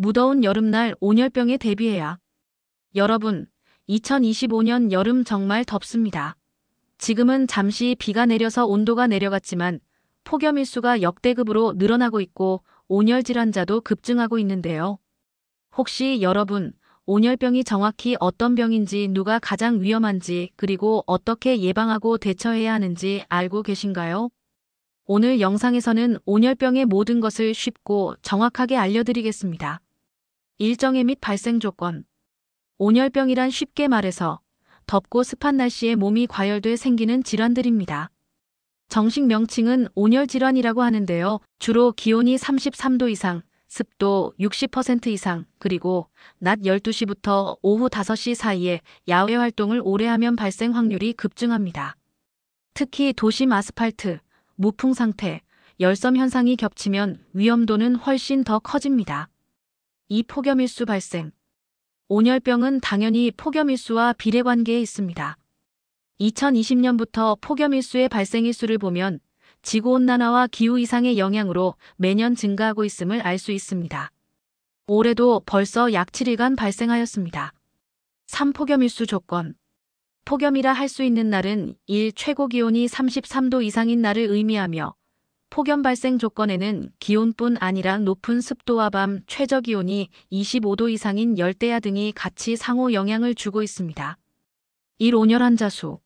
무더운 여름날 온열병에 대비해야. 여러분, 2025년 여름 정말 덥습니다. 지금은 잠시 비가 내려서 온도가 내려갔지만 폭염 일수가 역대급으로 늘어나고 있고 온열 질환자도 급증하고 있는데요. 혹시 여러분, 온열병이 정확히 어떤 병인지, 누가 가장 위험한지, 그리고 어떻게 예방하고 대처해야 하는지 알고 계신가요? 오늘 영상에서는 온열병의 모든 것을 쉽고 정확하게 알려드리겠습니다. 일정해 및 발생 조건. 온열병이란 쉽게 말해서 덥고 습한 날씨에 몸이 과열돼 생기는 질환들입니다. 정식 명칭은 온열질환이라고 하는데요. 주로 기온이 33도 이상, 습도 60% 이상, 그리고 낮 12시부터 오후 5시 사이에 야외 활동을 오래 하면 발생 확률이 급증합니다. 특히 도심 아스팔트, 무풍 상태, 열섬 현상이 겹치면 위험도는 훨씬 더 커집니다. 이 폭염일수 발생. 온열병은 당연히 폭염일수와 비례관계에 있습니다. 2020년부터 폭염일수의 발생일수를 보면 지구온난화와 기후 이상의 영향으로 매년 증가하고 있음을 알 수 있습니다. 올해도 벌써 약 7일간 발생하였습니다. 3. 폭염일수 조건. 폭염이라 할 수 있는 날은 1. 최고 기온이 33도 이상인 날을 의미하며, 폭염 발생 조건에는 기온뿐 아니라 높은 습도와 밤 최저 기온이 25도 이상인 열대야 등이 같이 상호 영향을 주고 있습니다. 1. 온열 환자 수.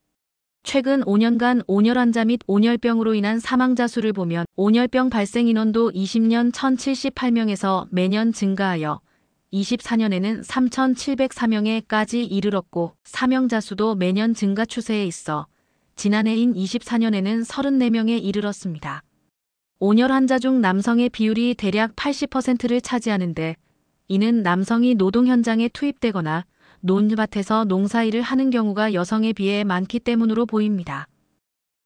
최근 5년간 온열 환자 및 온열병으로 인한 사망자 수를 보면 온열병 발생 인원도 20년 1,078명에서 매년 증가하여 24년에는 3,704명에까지 이르렀고, 사명자 수도 매년 증가 추세에 있어 지난해인 24년에는 34명에 이르렀습니다. 온열 환자 중 남성의 비율이 대략 80%를 차지하는데, 이는 남성이 노동 현장에 투입되거나 논밭에서 농사일을 하는 경우가 여성에 비해 많기 때문으로 보입니다.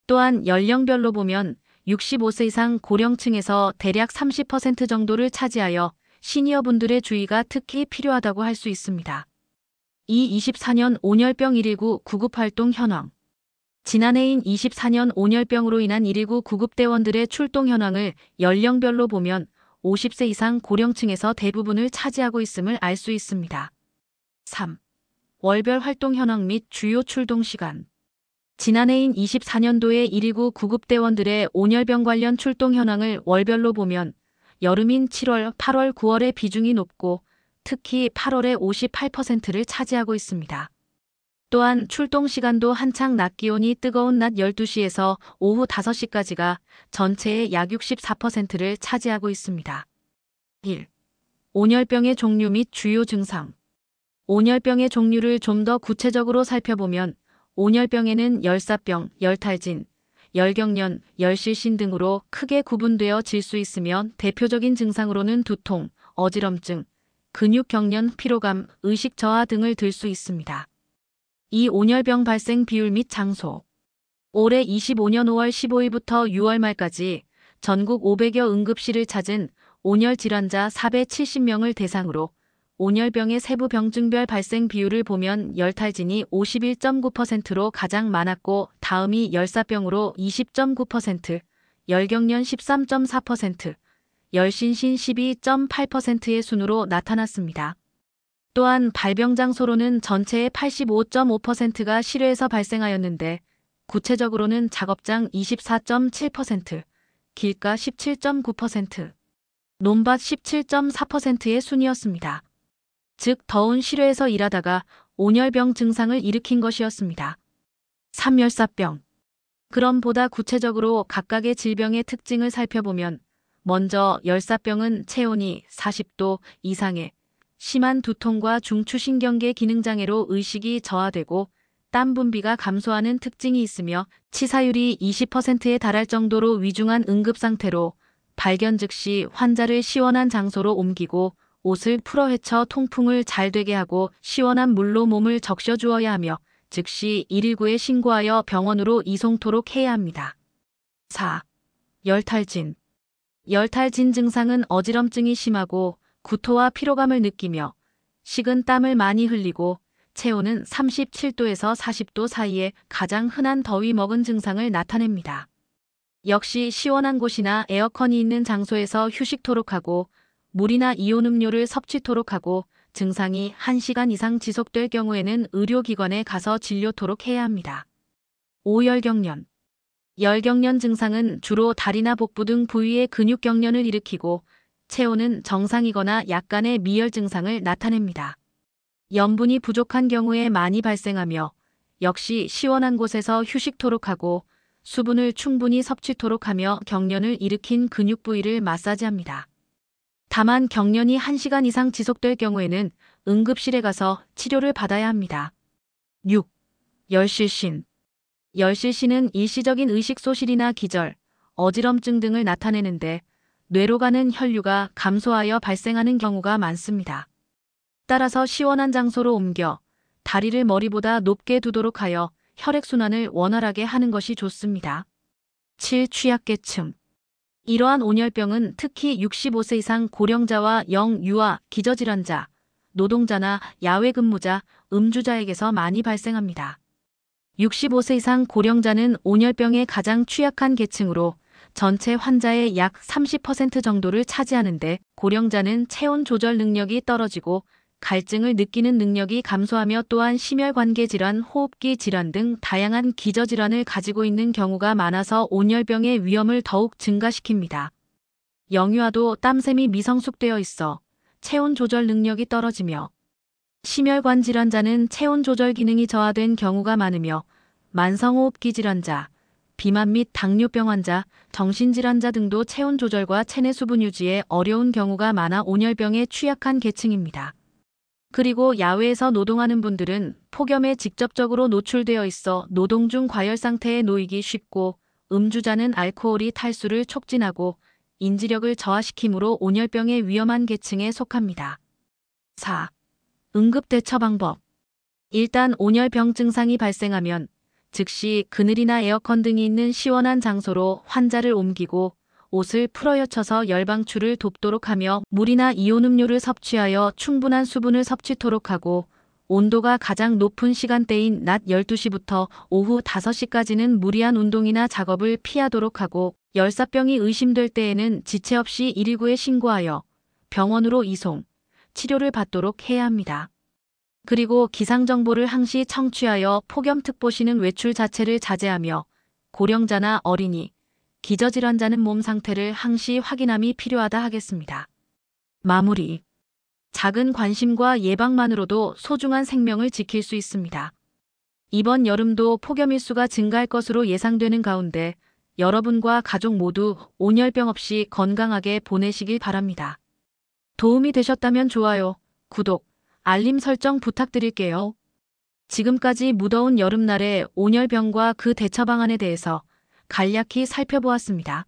또한 연령별로 보면 65세 이상 고령층에서 대략 30% 정도를 차지하여 시니어분들의 주의가 특히 필요하다고 할 수 있습니다. 24년 온열병 119 구급활동 현황. 지난해인 24년 온열병으로 인한 119 구급대원들의 출동 현황을 연령별로 보면 50세 이상 고령층에서 대부분을 차지하고 있음을 알 수 있습니다. 3. 월별 활동 현황 및 주요 출동 시간. 지난해인 24년도에 119 구급대원들의 온열병 관련 출동 현황을 월별로 보면 여름인 7월, 8월, 9월의 비중이 높고 특히 8월에 58%를 차지하고 있습니다. 또한 출동 시간도 한창 낮 기온이 뜨거운 낮 12시에서 오후 5시까지가 전체의 약 64%를 차지하고 있습니다. 1. 온열병의 종류 및 주요 증상. 온열병의 종류를 좀 더 구체적으로 살펴보면 온열병에는 열사병, 열탈진, 열경련, 열실신 등으로 크게 구분되어 질 수 있으며, 대표적인 증상으로는 두통, 어지럼증, 근육경련, 피로감, 의식 저하 등을 들 수 있습니다. 이 온열병 발생 비율 및 장소. 올해 25년 5월 15일부터 6월 말까지 전국 500여 응급실을 찾은 온열 질환자 470명을 대상으로 온열병의 세부 병증별 발생 비율을 보면 열탈진이 51.9%로 가장 많았고, 다음이 열사병으로 20.9%, 열경련 13.4%, 열신신 12.8%의 순으로 나타났습니다. 또한 발병 장소로는 전체의 85.5%가 실외에서 발생하였는데, 구체적으로는 작업장 24.7%, 길가 17.9%, 논밭 17.4%의 순이었습니다. 즉 더운 실외에서 일하다가 온열병 증상을 일으킨 것이었습니다. 3. 열사병. 그럼 보다 구체적으로 각각의 질병의 특징을 살펴보면, 먼저 열사병은 체온이 40도 이상의 심한 두통과 중추신경계 기능장애로 의식이 저하되고 땀 분비가 감소하는 특징이 있으며, 치사율이 20%에 달할 정도로 위중한 응급상태로 발견 즉시 환자를 시원한 장소로 옮기고 옷을 풀어 헤쳐 통풍을 잘 되게 하고 시원한 물로 몸을 적셔주어야 하며 즉시 119에 신고하여 병원으로 이송토록 해야 합니다. 4. 열탈진. 열탈진 증상은 어지럼증이 심하고 구토와 피로감을 느끼며 식은 땀을 많이 흘리고 체온은 37도에서 40도 사이에 가장 흔한 더위 먹은 증상을 나타냅니다. 역시 시원한 곳이나 에어컨이 있는 장소에서 휴식토록 하고 물이나 이온 음료를 섭취토록 하고 증상이 1시간 이상 지속될 경우에는 의료기관에 가서 진료토록 해야 합니다. 오열경련. 열경련 증상은 주로 다리나 복부 등 부위의 근육경련을 일으키고 체온은 정상이거나 약간의 미열 증상을 나타냅니다. 염분이 부족한 경우에 많이 발생하며 역시 시원한 곳에서 휴식토록 하고 수분을 충분히 섭취토록 하며 경련을 일으킨 근육 부위를 마사지합니다. 다만 경련이 1시간 이상 지속될 경우에는 응급실에 가서 치료를 받아야 합니다. 6. 열실신. 열실신은 일시적인 의식 소실이나 기절, 어지럼증 등을 나타내는데 뇌로 가는 혈류가 감소하여 발생하는 경우가 많습니다. 따라서 시원한 장소로 옮겨 다리를 머리보다 높게 두도록 하여 혈액순환을 원활하게 하는 것이 좋습니다. 7. 취약계층. 이러한 온열병은 특히 65세 이상 고령자와 영유아, 기저질환자, 노동자나 야외근무자, 음주자에게서 많이 발생합니다. 65세 이상 고령자는 온열병의 가장 취약한 계층으로 전체 환자의 약 30% 정도를 차지하는데 고령자는 체온 조절 능력이 떨어지고 갈증을 느끼는 능력이 감소하며 또한 심혈관계 질환, 호흡기 질환 등 다양한 기저질환을 가지고 있는 경우가 많아서 온열병의 위험을 더욱 증가시킵니다. 영유아도 땀샘이 미성숙되어 있어 체온 조절 능력이 떨어지며 심혈관 질환자는 체온 조절 기능이 저하된 경우가 많으며 만성호흡기 질환자, 비만 및 당뇨병 환자, 정신질환자 등도 체온 조절과 체내 수분 유지에 어려운 경우가 많아 온열병에 취약한 계층입니다. 그리고 야외에서 노동하는 분들은 폭염에 직접적으로 노출되어 있어 노동 중 과열 상태에 놓이기 쉽고 음주자는 알코올이 탈수를 촉진하고 인지력을 저하시키므로 온열병의 위험한 계층에 속합니다. 4. 응급대처 방법. 일단 온열병 증상이 발생하면 즉시 그늘이나 에어컨 등이 있는 시원한 장소로 환자를 옮기고 옷을 풀어헤쳐서 열방출을 돕도록 하며 물이나 이온 음료를 섭취하여 충분한 수분을 섭취토록 하고 온도가 가장 높은 시간대인 낮 12시부터 오후 5시까지는 무리한 운동이나 작업을 피하도록 하고 열사병이 의심될 때에는 지체 없이 119에 신고하여 병원으로 이송, 치료를 받도록 해야 합니다. 그리고 기상정보를 항시 청취하여 폭염특보 시는 외출 자체를 자제하며 고령자나 어린이, 기저질환자는 몸 상태를 항시 확인함이 필요하다 하겠습니다. 마무리. 작은 관심과 예방만으로도 소중한 생명을 지킬 수 있습니다. 이번 여름도 폭염 일수가 증가할 것으로 예상되는 가운데 여러분과 가족 모두 온열병 없이 건강하게 보내시길 바랍니다. 도움이 되셨다면 좋아요, 구독, 알림 설정 부탁드릴게요. 지금까지 무더운 여름날의 온열병과 그 대처 방안에 대해서 간략히 살펴보았습니다.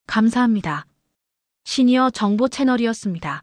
감사합니다. 시니어 정보 채널이었습니다.